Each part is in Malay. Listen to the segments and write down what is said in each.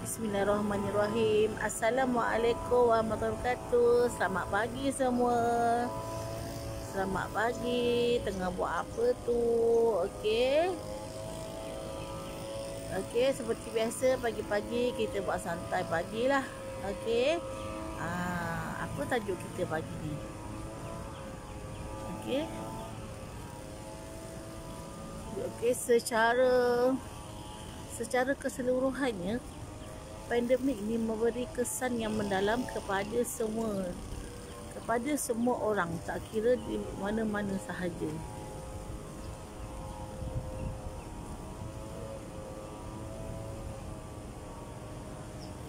Bismillahirrahmanirrahim. Assalamualaikum warahmatullahi wabarakatuh. Selamat pagi semua. Selamat pagi. Tengah buat apa tu? Okey. Okey, seperti biasa pagi-pagi kita buat santai pagi lah. Okey. Apa tajuk kita pagi ni? Okey. Okey, secara keseluruhannya pandemik ini memberi kesan yang mendalam kepada semua orang, tak kira di mana-mana sahaja.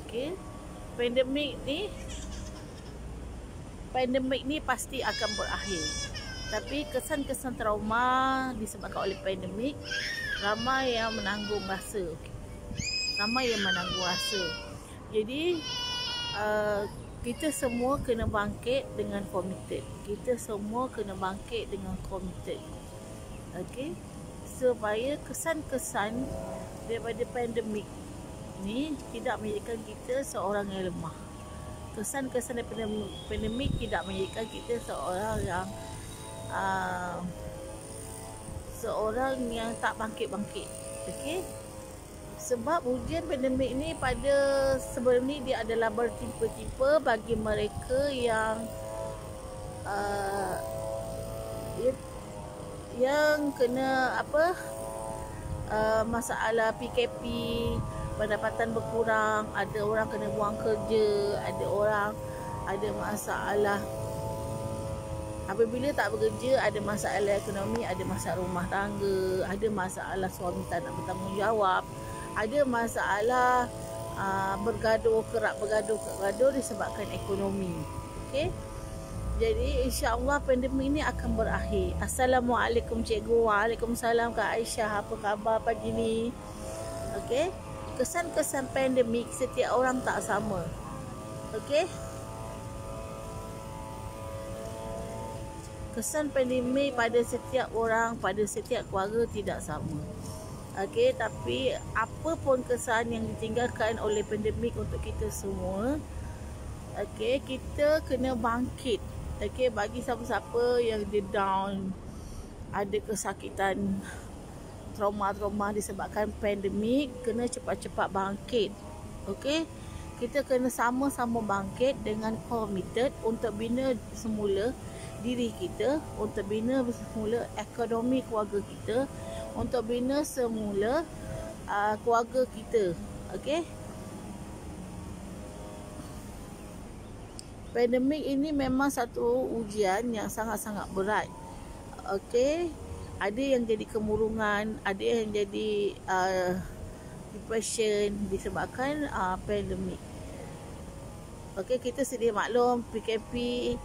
Okey, pandemik ni pasti akan berakhir. Tapi kesan-kesan trauma disebabkan oleh pandemik, ramai yang menanggung rasa. Jadi kita semua kena bangkit dengan komited. Okey, supaya kesan-kesan daripada pandemik ni tidak menjadikan kita seorang yang lemah. Kesan-kesan daripada pandemik tidak menjadikan kita seorang yang tak bangkit-bangkit. Okey, sebab ujian pandemik ni pada sebelum ni dia adalah bertimpa-timpa bagi mereka yang kena masalah PKP, pendapatan berkurang, ada orang kena buang kerja, ada orang ada masalah apabila tak bekerja, ada masalah ekonomi, ada masalah rumah tangga, ada masalah suami tak nak bertanggungjawab, ada masalah kerap bergaduh disebabkan ekonomi. Okey, jadi insya-Allah pandemik ini akan berakhir. Assalamualaikum cikgu. Waalaikumsalam Kak Aisyah. Apa khabar pagi ni? Okey, kesan-kesan pandemik setiap orang tak sama. Okey, kesan pandemik pada setiap orang, pada setiap keluarga tidak sama. Okey, tapi apa pun kesan yang ditinggalkan oleh pandemik untuk kita semua, okey, kita kena bangkit. Okey, bagi siapa-siapa yang dia down, ada kesakitan, trauma disebabkan pandemik, kena cepat-cepat bangkit. Okey, kita kena sama-sama bangkit dengan committed untuk bina semula diri kita, untuk bina semula ekonomi keluarga kita, untuk bina semula keluarga kita. Okey, pandemik ini memang satu ujian yang sangat-sangat berat. Okey, ada yang jadi kemurungan, ada yang jadi depression disebabkan pandemik. Okey, kita sedia maklum PKP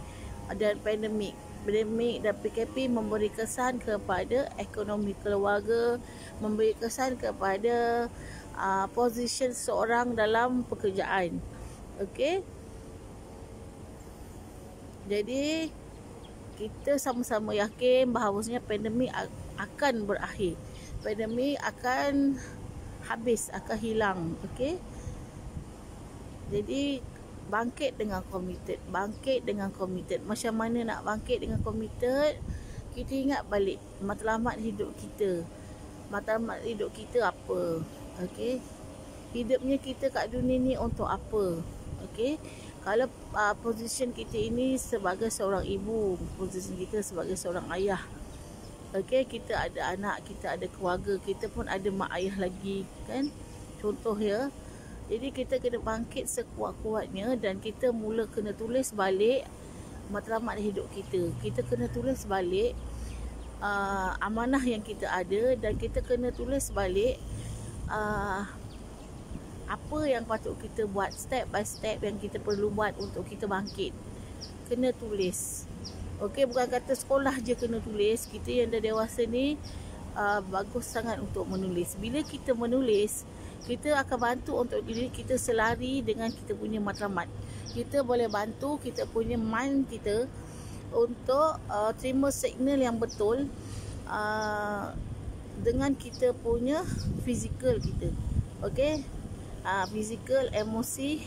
dan pandemik dan PKP memberi kesan kepada ekonomi keluarga, memberi kesan kepada position seorang dalam pekerjaan. Okey, jadi kita sama-sama yakin bahawasanya pandemik akan berakhir. Pandemik akan habis, akan hilang. Okey, jadi bangkit dengan committed. Macam mana nak bangkit dengan committed? Kita ingat balik matlamat hidup kita. Matlamat hidup kita apa? Okey, hidupnya kita kat dunia ni untuk apa? Okey, kalau position kita ini sebagai seorang ibu, position kita sebagai seorang ayah. Okey, kita ada anak, kita ada keluarga, kita pun ada mak ayah lagi, kan? Contoh ya. Jadi kita kena bangkit sekuat-kuatnya dan kita mula kena tulis balik matlamat hidup kita. Kita kena tulis balik amanah yang kita ada, dan kita kena tulis balik apa yang patut kita buat, step by step yang kita perlu buat untuk kita bangkit. Kena tulis. Okey, bukan kata sekolah je kena tulis. Kita yang dah dewasa ni bagus sangat untuk menulis. Bila kita menulis, kita akan bantu untuk diri kita selari dengan kita punya matlamat. Kita boleh bantu kita punya mind kita untuk terima signal yang betul dengan kita punya fizikal kita. Okey, Fizikal, emosi,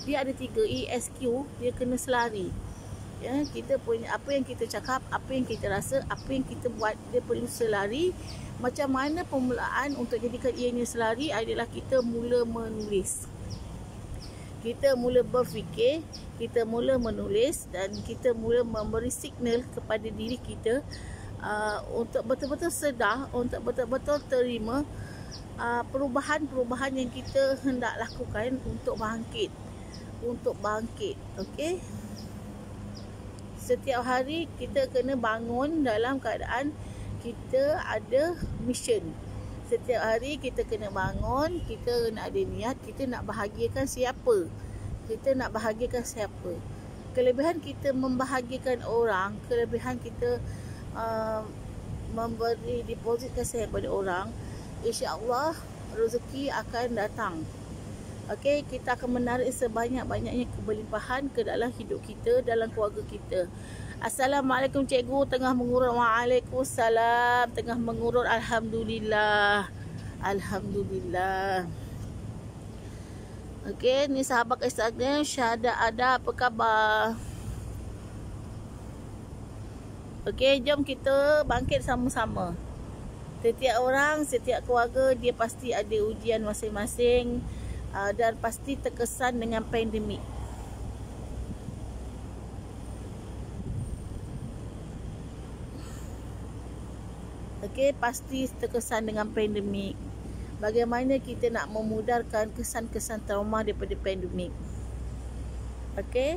dia ada 3 ESQ, dia kena selari. Ya, kita punya apa yang kita cakap, apa yang kita rasa, apa yang kita buat, dia perlu selari. Macam mana permulaan untuk jadikan ianya selari adalah kita mula menulis. Kita mula berfikir, kita mula menulis dan kita mula memberi signal kepada diri kita untuk betul-betul sedar, untuk betul-betul terima perubahan-perubahan yang kita hendak lakukan untuk bangkit. Okey. Setiap hari kita kena bangun dalam keadaan kita ada mission. Setiap hari kita kena bangun, kita nak ada niat, kita nak bahagiakan siapa. Kelebihan kita membahagiakan orang, kelebihan kita memberi deposit kasih kepada orang, insya-Allah rezeki akan datang. Okey, kita akan menarik sebanyak-banyaknya kebelimpahan ke dalam hidup kita, dalam keluarga kita. Assalamualaikum cikgu, tengah mengurut. Waalaikumsalam, tengah mengurut. Alhamdulillah. Okey, ni sahabat Instagram Syahada ada, apa khabar? Okey, jom kita bangkit sama-sama. Setiap orang, setiap keluarga dia pasti ada ujian masing-masing dan pasti terkesan dengan pandemik. Okey, pasti terkesan dengan pandemik. Bagaimana kita nak memudarkan kesan-kesan trauma daripada pandemik? Okey.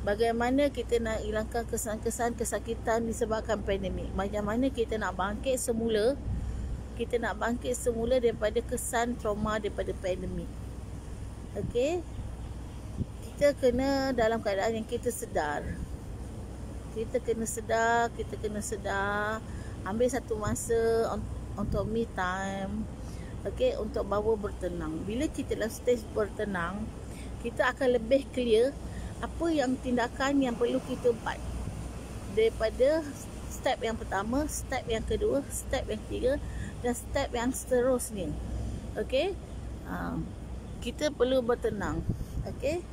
Bagaimana kita nak hilangkan kesan-kesan kesakitan disebabkan pandemik? Macam mana kita nak bangkit semula? Kita nak bangkit semula daripada kesan trauma daripada pandemik. Okey. Kita kena dalam keadaan yang kita sedar. Kita kena sedar. Ambil satu masa untuk me time. Okey, untuk bawa bertenang. Bila kita dalam stage bertenang, kita akan lebih clear apa yang tindakan yang perlu kita buat. Daripada step yang pertama, step yang kedua, step yang ketiga dan step yang seterusnya. Okey. Kita perlu bertenang. Okey.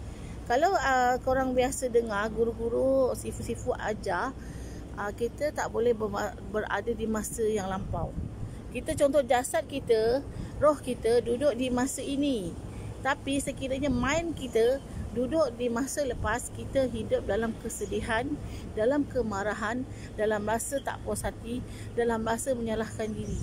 Kalau korang biasa dengar guru-guru, sifu-sifu ajar, kita tak boleh berada di masa yang lampau. Kita contoh jasad kita, roh kita duduk di masa ini. Tapi sekiranya mind kita duduk di masa lepas, kita hidup dalam kesedihan, dalam kemarahan, dalam rasa tak puas hati, dalam rasa menyalahkan diri.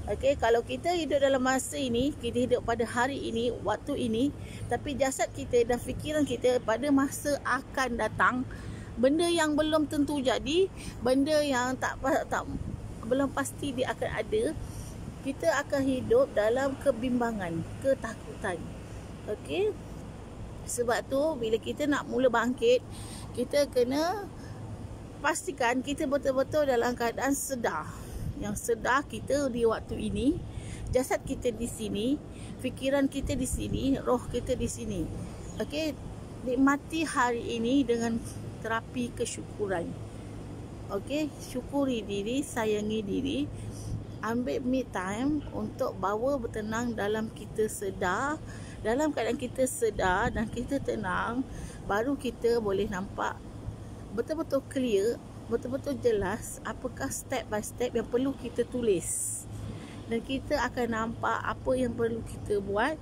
Okey, kalau kita hidup dalam masa ini, kita hidup pada hari ini, waktu ini, tapi jasad kita dan fikiran kita pada masa akan datang, benda yang belum tentu jadi, benda yang belum pasti dia akan ada, kita akan hidup dalam kebimbangan, ketakutan. Okey. Sebab tu bila kita nak mula bangkit, kita kena pastikan kita betul-betul dalam keadaan sedar. Yang sedar kita di waktu ini, jasad kita di sini, fikiran kita di sini, roh kita di sini. Okey, nikmati hari ini dengan terapi kesyukuran. Okey, syukuri diri, sayangi diri. Ambil me time untuk bawa bertenang dalam kita sedar. Dalam keadaan kita sedar dan kita tenang, baru kita boleh nampak betul-betul clear, betul-betul jelas apakah step by step yang perlu kita tulis. Dan kita akan nampak apa yang perlu kita buat.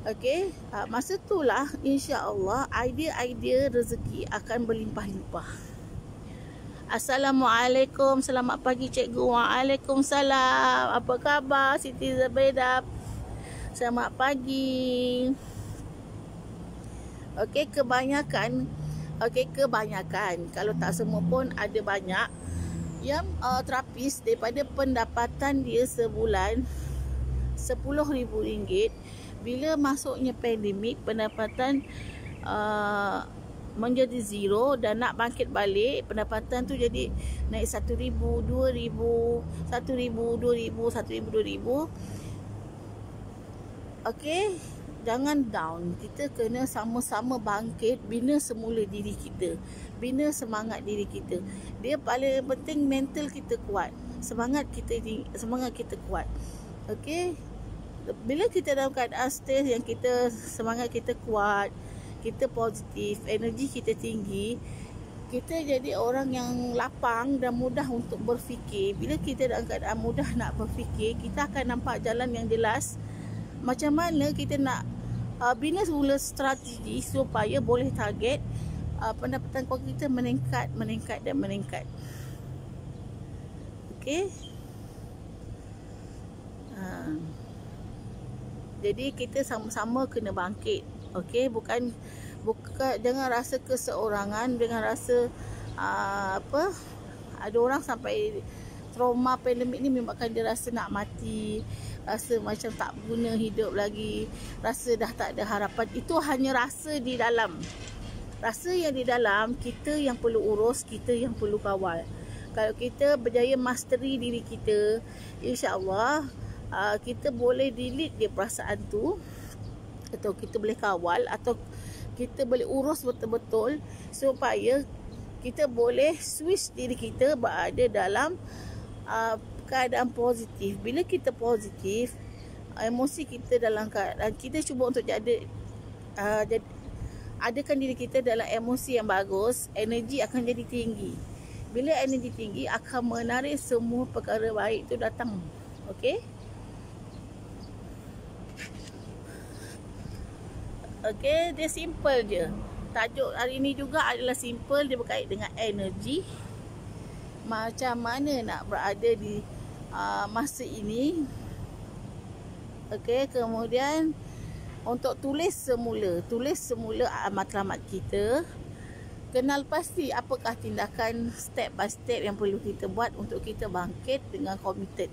Okey, masa itulah insya-Allah idea-idea rezeki akan berlimpah-limpah. Assalamualaikum, selamat pagi cikgu. Waalaikumsalam. Apa khabar Siti Zabeda? Selamat pagi. Okey, kebanyakan, kalau tak semua pun ada banyak yang terapis daripada pendapatan dia sebulan RM10,000. Bila masuknya pandemik, pendapatan menjadi zero dan nak bangkit balik, pendapatan tu jadi naik RM1,000, RM2,000, RM1,000, RM2,000, RM2,000. Okey, jangan down. Kita kena sama-sama bangkit, bina semula diri kita, bina semangat diri kita. Dia paling penting mental kita kuat, semangat kita kuat. Okey, Bila kita dalam keadaan stage yang kita semangat kita kuat, kita positif, energi kita tinggi, kita jadi orang yang lapang dan mudah untuk berfikir. Bila kita dalam keadaan mudah nak berfikir, kita akan nampak jalan yang jelas. Macam mana kita nak bina semula strategi supaya boleh target pendapatan keluarga kita meningkat dan meningkat. Okey. Jadi kita sama-sama kena bangkit. Okey, bukan jangan rasa keseorangan, jangan rasa ada orang sampai trauma pandemik ni menyebabkan dia rasa nak mati, rasa macam tak guna hidup lagi, rasa dah tak ada harapan. Itu hanya rasa di dalam. Rasa yang di dalam, kita yang perlu urus, kita yang perlu kawal. Kalau kita berjaya mastery diri kita, insya-Allah kita boleh delete dia perasaan tu, atau kita boleh kawal, atau kita boleh urus betul-betul supaya kita boleh switch diri kita berada dalam keadaan positif. Bila kita positif, emosi kita dalam keadaan, kita cuba untuk adakan diri kita dalam emosi yang bagus, energi akan jadi tinggi. Bila energi tinggi akan menarik semua perkara baik tu datang. Okey? Okey, dia simple je. Tajuk hari ni juga adalah simple, dia berkait dengan energi. Macam mana nak berada di masa ini. Okey, kemudian untuk tulis semula matlamat kita. Kenal pasti apakah tindakan step by step yang perlu kita buat untuk kita bangkit dengan committed.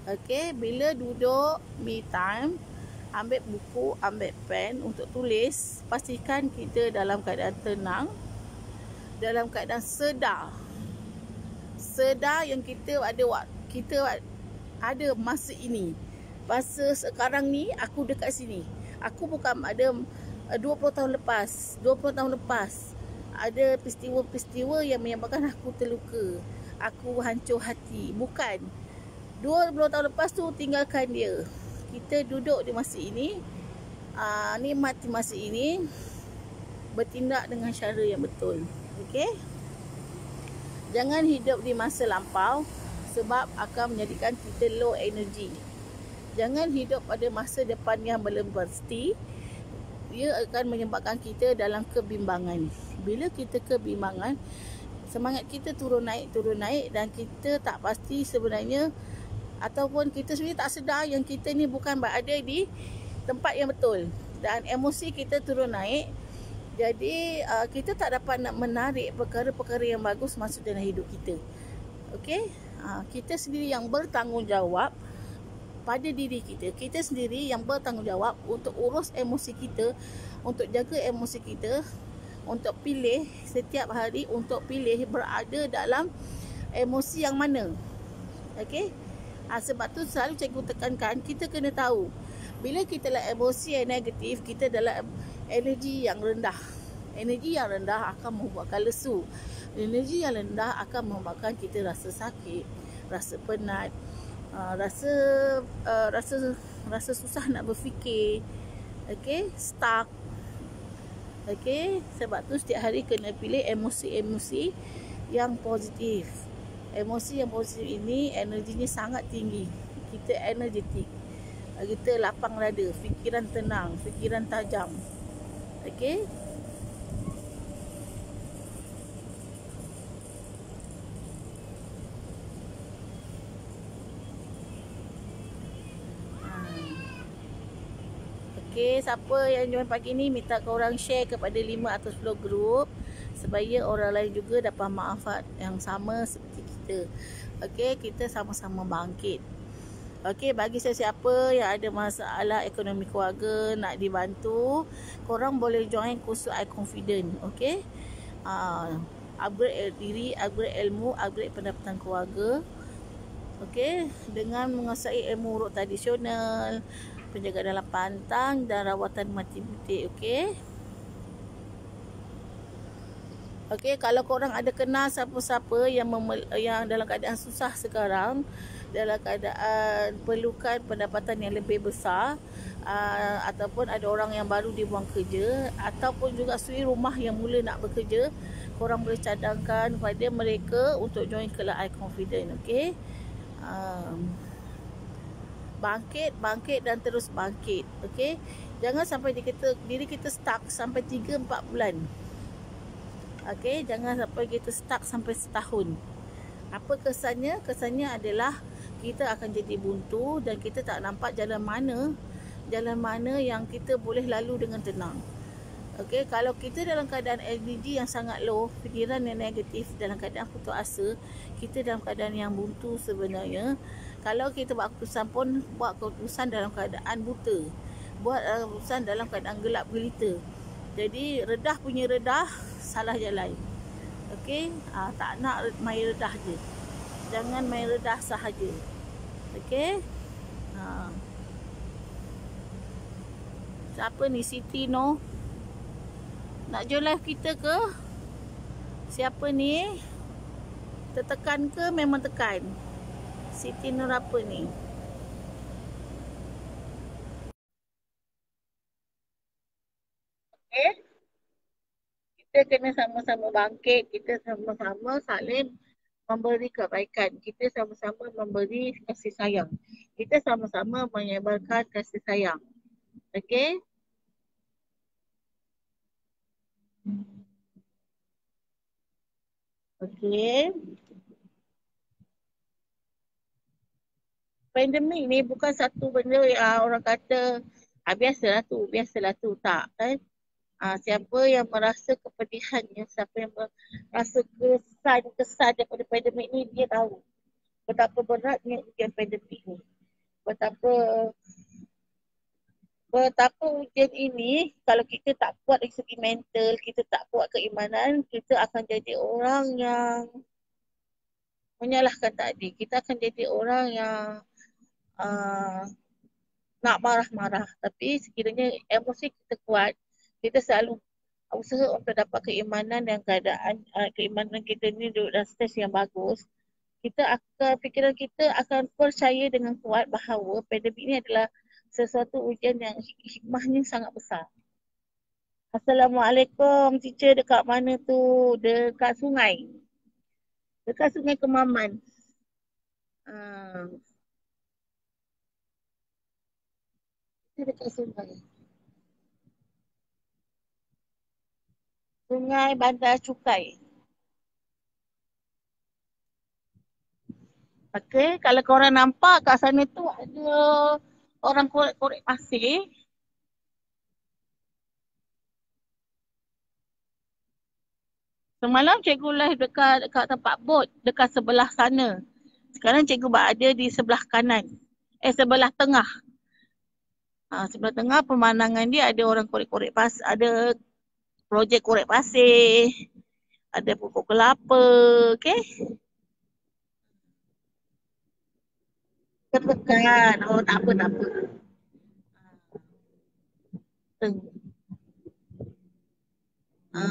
Okey, bila duduk me time, ambil buku, ambil pen untuk tulis, pastikan kita dalam keadaan tenang, dalam keadaan sedar yang kita ada masa ini. Masa sekarang ni aku dekat sini. Aku bukan ada 20 tahun lepas ada peristiwa-peristiwa yang menyebabkan aku terluka, aku hancur hati. Bukan. 20 tahun lepas tu tinggalkan dia. Kita duduk di masa ini, nikmati masa ini, bertindak dengan cara yang betul. Okey? Jangan hidup di masa lampau sebab akan menjadikan kita low energy. Jangan hidup pada masa depan yang belum pasti. Ia akan menyebabkan kita dalam kebimbangan. Bila kita kebimbangan, semangat kita turun naik dan kita tak pasti sebenarnya, ataupun kita sebenarnya tak sedar yang kita ni bukan berada di tempat yang betul, dan emosi kita turun naik. Jadi kita tak dapat nak menarik perkara-perkara yang bagus masuk dalam hidup kita. Okey? Kita sendiri yang bertanggungjawab pada diri kita. Kita sendiri yang bertanggungjawab untuk urus emosi kita, untuk jaga emosi kita, untuk pilih setiap hari, untuk pilih berada dalam emosi yang mana. Okey? Sebab tu selalu cikgu tekankan, kita kena tahu bila kita dalam emosi yang negatif, kita dalam energi yang rendah. Energi yang rendah akan membuatkan lesu. Energi yang rendah akan membuatkan kita rasa sakit, rasa penat, rasa susah nak berfikir. Okey, stuck. Okey, sebab tu setiap hari kena pilih emosi-emosi yang positif. Emosi yang positif ini energinya sangat tinggi. Kita energetik. Kita lapang dada, fikiran tenang, fikiran tajam. Okey? Okey, siapa yang join pagi ni, minta korang share kepada 5 atau 10 grup supaya orang lain juga dapat manfaat yang sama seperti kita. Okey, kita sama-sama bangkit. Okey, bagi siapa yang ada masalah ekonomi keluarga, nak dibantu, korang boleh join kursus I Confident. Okey, upgrade diri, upgrade ilmu, upgrade pendapatan keluarga. Okey, dengan menguasai ilmu urut tradisional, penjagaan dalam pantang dan rawatan mati butik. Okey. Okey, kalau korang ada kenal siapa-siapa yang dalam keadaan susah sekarang, dalam keadaan perlukan pendapatan yang lebih besar, ataupun ada orang yang baru dibuang kerja, ataupun juga suri rumah yang mula nak bekerja, korang boleh cadangkan kepada mereka untuk join Kelab I Confident. Okey. Bangkit dan terus bangkit. Okey. Jangan sampai diri kita stuck sampai 3-4 bulan. Okey, jangan sampai kita stuck sampai setahun. Apa kesannya? Kesannya adalah kita akan jadi buntu dan kita tak nampak jalan mana yang kita boleh lalu dengan tenang. Okey, kalau kita dalam keadaan LDG yang sangat low, fikiran yang negatif, dalam keadaan putus asa, kita dalam keadaan yang buntu sebenarnya. Kalau kita buat keputusan dalam keadaan buta, buat keputusan dalam keadaan gelap gelita. Jadi redah punya redah, salah jalan. Okey, tak nak main redah je. Jangan main redah sahaja. Okey. Siapa ni? Siti no? Nak join live kita ke? Siapa ni? Tertekan ke memang tekan? Siti Nur apa ni? Okay. Kita kena sama-sama bangkit. Kita sama-sama saling memberi kebaikan. Kita sama-sama memberi kasih sayang. Kita sama-sama menyebarkan kasih sayang. Okay? Okay. Pandemik ni bukan satu benda yang orang kata biasalah tu. Tak kan? Siapa yang merasa kepedihannya, siapa yang merasa kesan daripada pandemik ni, dia tahu betapa beratnya ujian pandemik ni. Betapa ujian ini, kalau kita tak kuat dari segi mental, kita tak kuat keimanan, kita akan jadi orang yang menyalahkan takdir. Kita akan jadi orang yang nak marah-marah. Tapi sekiranya emosi kita kuat, kita selalu usaha untuk dapat keimanan dan keimanan kita ni duduk dalam stage yang bagus. Fikiran kita akan percaya dengan kuat bahawa pandemik ini adalah sesuatu ujian yang hikmahnya sangat besar. Assalamualaikum, teacher dekat mana tu? Dekat sungai. Dekat sungai Kemaman. Kita dekat sungai. Sungai Bandar Cukai. Okey, kalau korang nampak kat sana tu ada orang korek-korek pasir. Semalam cikgu live dekat tempat bot, dekat sebelah sana. Sekarang cikgu berada di sebelah kanan. Sebelah tengah. Sebelah tengah pemandangan dia ada orang korek-korek pasir, ada projek korek pasir, ada pokok kelapa, okey? Tertekan. Oh, tak apa.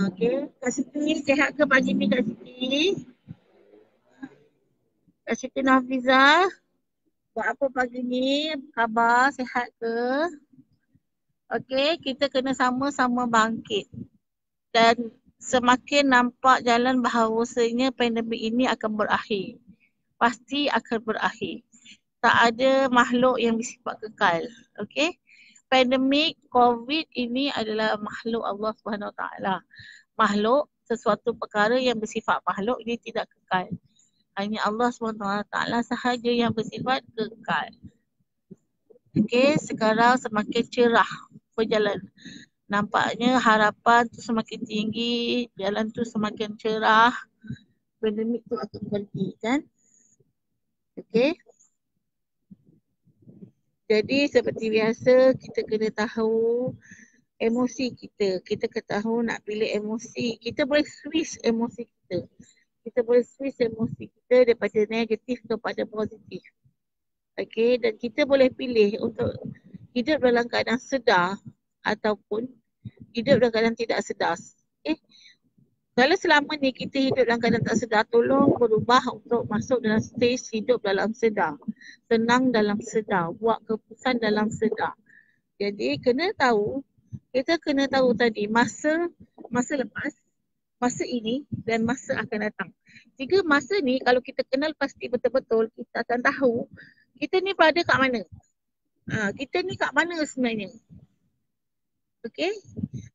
Okey, Kak Siti sihat ke pagi ni Kak Siti? Kak Siti Nafizah, buat apa pagi ni? Khabar sihat ke? Okey, kita kena sama-sama bangkit. Dan semakin nampak jalan bahawasanya pandemik ini akan berakhir. Pasti akan berakhir. Tak ada makhluk yang bersifat kekal. Okey? Pandemik COVID ini adalah makhluk Allah SWT. Makhluk, sesuatu perkara yang bersifat makhluk, dia tidak kekal. Hanya Allah SWT sahaja yang bersifat kekal. Okey, sekarang semakin cerah berjalan. Nampaknya harapan tu semakin tinggi, jalan tu semakin cerah. Pandemik tu akan berhenti kan? Okey. Jadi seperti biasa kita kena tahu emosi kita. Kita kena tahu nak pilih emosi. Kita boleh switch emosi kita. Kita boleh switch emosi kita daripada negatif kepada positif. Okey, dan kita boleh pilih untuk hidup dalam keadaan sedar ataupun hidup dalam keadaan tidak sedar. Kalau selama ni kita hidup dalam keadaan tak sedar, tolong berubah untuk masuk dalam stage hidup dalam sedar. Tenang dalam sedar. Buat keputusan dalam sedar. Jadi kena tahu, kita kena tahu tadi masa lepas, masa ini dan masa akan datang. 3 masa ni kalau kita kenal pasti betul-betul, kita akan tahu kita ni berada kat mana. Kita ni kat mana sebenarnya. Okay?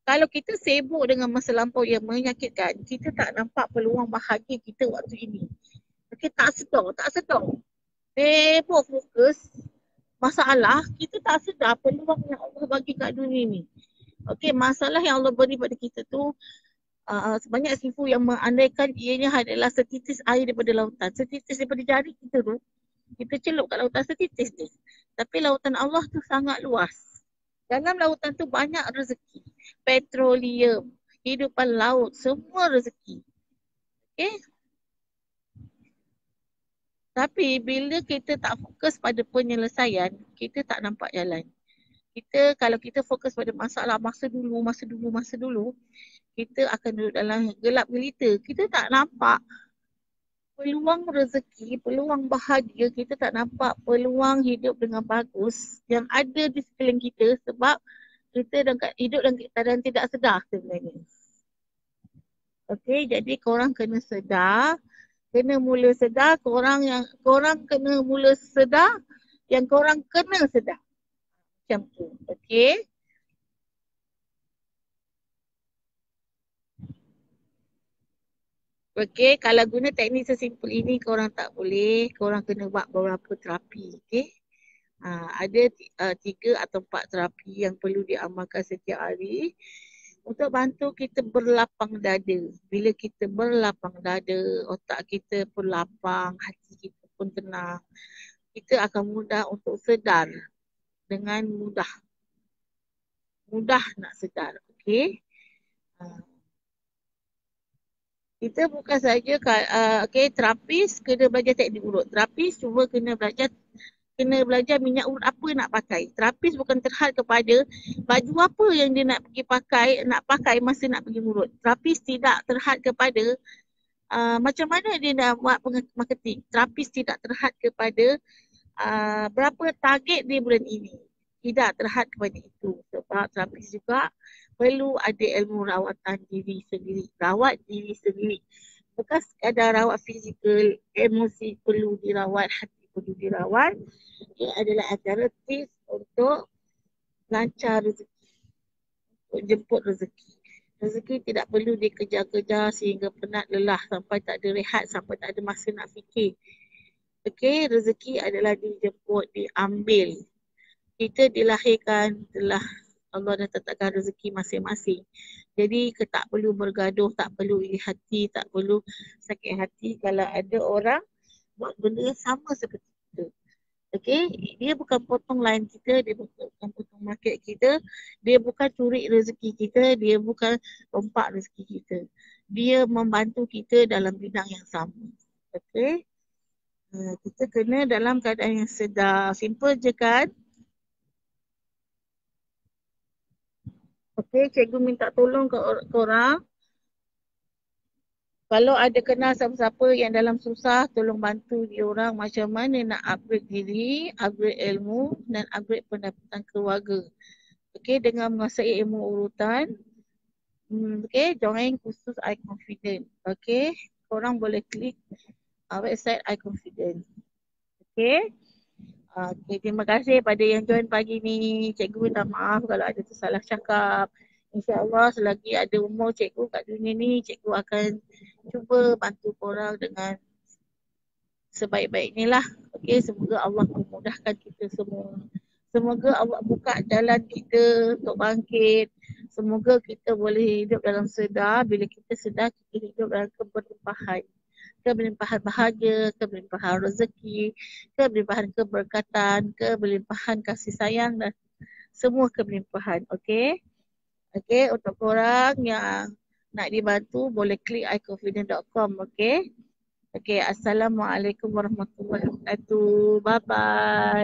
Kalau kita sibuk dengan masa lampau yang menyakitkan, kita tak nampak peluang bahagia kita waktu ini. Okay, tak sedar. Sibuk fokus masalah, kita tak sedar peluang yang Allah bagi kat dunia ni. Okay, masalah yang Allah beri pada kita tu, sebanyak sifu yang mengandaikan ianya adalah setitis air daripada lautan. Setitis daripada jari kita tu, kita celup kat lautan setitis ni. Tapi lautan Allah tu sangat luas. Dalam lautan tu banyak rezeki. Petroleum, hidupan laut, semua rezeki. Okay? Tapi bila kita tak fokus pada penyelesaian, kita tak nampak jalan. Kalau kita fokus pada masalah masa dulu, kita akan duduk dalam gelap gelita. Kita tak nampak peluang rezeki, peluang bahagia, kita tak nampak peluang hidup dengan bagus yang ada di sekeliling kita sebab kita hidup dalam keadaan tidak sedar sebenarnya. Okey, jadi korang kena sedar, kena mula sedar, korang kena mula sedar yang korang kena sedar. Macam tu. Okey. Okey, kalau guna teknik sesimpel ini korang tak boleh, korang kena buat beberapa terapi. Okey. Ada 3 atau 4 terapi yang perlu diamalkan setiap hari untuk bantu kita berlapang dada. Bila kita berlapang dada, otak kita pun lapang, hati kita pun tenang. Kita akan mudah untuk sedar dengan mudah. Mudah nak sedar. Okey. Kita bukan saja terapis kena belajar teknik urut. Terapis cuma kena belajar minyak urut apa nak pakai. Terapis bukan terhad kepada baju apa yang dia nak pakai masa nak pergi urut. Terapis tidak terhad kepada macam mana dia nak buat marketing. Terapis tidak terhad kepada berapa target dia bulan ini. Tidak terhad kepada itu. Sebab terapis juga perlu ada ilmu rawatan diri sendiri. Rawat diri sendiri. Bukan sekadar rawat fizikal, emosi perlu dirawat, hati perlu dirawat. Ia adalah antara tips untuk lancar rezeki. Untuk jemput rezeki. Rezeki tidak perlu dikejar-kejar sehingga penat lelah sampai tak ada rehat, sampai tak ada masa nak fikir. Okey, rezeki adalah dijemput, diambil. Kita dilahirkan telah Allah dah tetapkan rezeki masing-masing. Jadi tak perlu bergaduh, tak perlu iri hati, tak perlu sakit hati kalau ada orang buat benda yang sama seperti kita. Okey, dia bukan potong line kita, dia bukan potong market kita, dia bukan curi rezeki kita, dia bukan rompak rezeki kita. Dia membantu kita dalam bidang yang sama. Okey. Kita kena dalam keadaan yang sedar. Simple je kan? Okey, cikgu minta tolong ke korang. Kalau ada kenal siapa-siapa yang dalam susah, tolong bantu dia orang macam mana nak upgrade diri, upgrade ilmu dan upgrade pendapatan keluarga. Okey, dengan menguasai ilmu urutan. Okey, join kursus iConfident. Okey, korang boleh klik website iConfident. Okey. Okay, terima kasih pada yang join pagi ni. Cikgu minta maaf kalau ada tersalah cakap. InsyaAllah selagi ada umur cikgu kat dunia ni, cikgu akan cuba bantu korang dengan sebaik-baiknya lah. Okay, semoga Allah memudahkan kita semua. Semoga Allah buka jalan kita untuk bangkit. Semoga kita boleh hidup dalam sedar. Bila kita sedar, kita hidup dalam keberlimpahan. Keberlimpahan bahagia, keberlimpahan rezeki, keberlimpahan keberkatan, keberlimpahan kasih sayang dan semua keberlimpahan. Okey? Okey, untuk korang yang nak dibantu boleh klik iConfident.com. Okey? Okey, Assalamualaikum warahmatullahi wabarakatuh. Bye-bye.